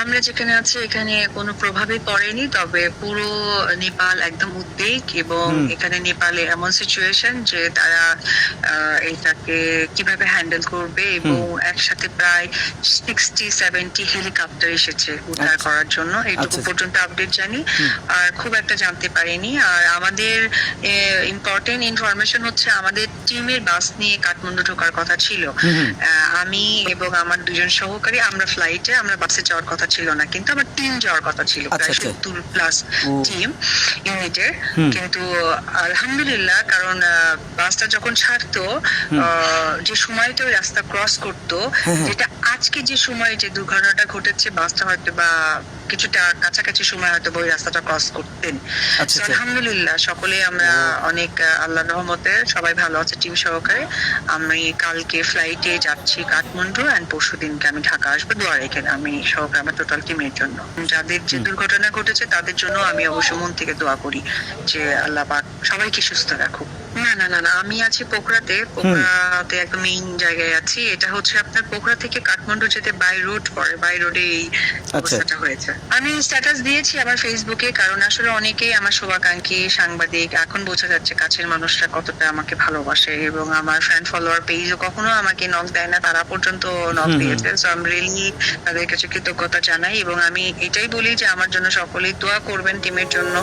আমরা যেখানে আছি এখানে কোনো প্রভাবই পড়েনি, তবে পুরো নেপাল একদম উদ্বেগ এবং হুম। এখানে নেপালে এমন সিচুয়েশন যে তারা এটাকে কিভাবে হ্যান্ডেল করবে এবং একসাথে প্রায় 60-70 হেলিকপ্টার এসেছে উদ্ধার আচ্ছা। করার জন্য, এইটুকু আচ্ছা। পর্যন্ত আপডেট জানি। হুম। আর খুব একটা জানতে পারিনি। আর আমাদের ইম্পর্টেন্ট ইনফরমেশন হচ্ছে আমাদের টিমের বাস নিয়ে কাঠমান্ডু ঢোকার কথা ছিল। হুম। আমি এবং আমার দুজন সহকারী আমরা ফ্লাইটে, আমরা বাসে যাওয়ার কথা ছিল না, কিন্তু আমার টিম যাওয়ার কথা ছিল, আচ্ছা, প্রায় আচ্ছা। 70+ ও। টিম ইউনিটের। হুম। কিন্তু আলহামদুলিল্লাহ, কারণ বাসটা যখন ছাড়তো যে সময়টা ওই রাস্তা ক্রস করতো, হ্যাঁ, হ্যাঁ। যেটা আজকে যে সময় যে দুর্ঘটনাটা ঘটেছে, বাসটা হয়তো বা কিছুটা কাছাকাছি সময় হয়তো ওই রাস্তাটা ক্রস করতেন। আচ্ছা, So, আচ্ছা। আলহামদুলিল্লাহ সকলে আমরা ও। অনেক আল্লাহর রহমতে সবাই ভালো আছে টিম সহকারে। আমি কালকে ফ্লাইটে যাচ্ছি কাঠমান্ডু, এন্ড পরশুদিনকে আমি ঢাকা আসবো। দোয়া রেখেন আমি সহকারে আমার টোটাল টিমের জন্য। যাদের যে দুর্ঘটনা ঘটেছে তাদের জন্য আমি অবশ্য মন থেকে দোয়া করি যে আল্লাহ পাক সবাইকে সুস্থ রাখুক। না, আমি আছি পোখরাতে। পোখরাতে একদম মেইন জায়গায় আছি। এটা হচ্ছে আপনার পোখরা থেকে কাঠমান্ডু যেতে বাই রোড পড়ে, বাই রোডে এই অবস্থাটা হয়েছে। আমি স্ট্যাটাস দিয়েছি আমার ফেসবুকে, কারণ আসলে অনেকেই আমার শুভাকাঙ্ক্ষী সাংবাদিক। এখন বোঝা যাচ্ছে কাছের মানুষরা কতটা আমাকে ভালোবাসে, এবং আমার ফ্যান ফলোয়ার পেজও কখনো আমাকে নক দেয় না, তারা পর্যন্ত নক দিয়েছে। সো আমি রিয়েলি তাদের কাছে কৃতজ্ঞতা জানাই, এবং আমি এটাই বলি যে আমার জন্য সকলেই দোয়া করবেন টিমের জন্য।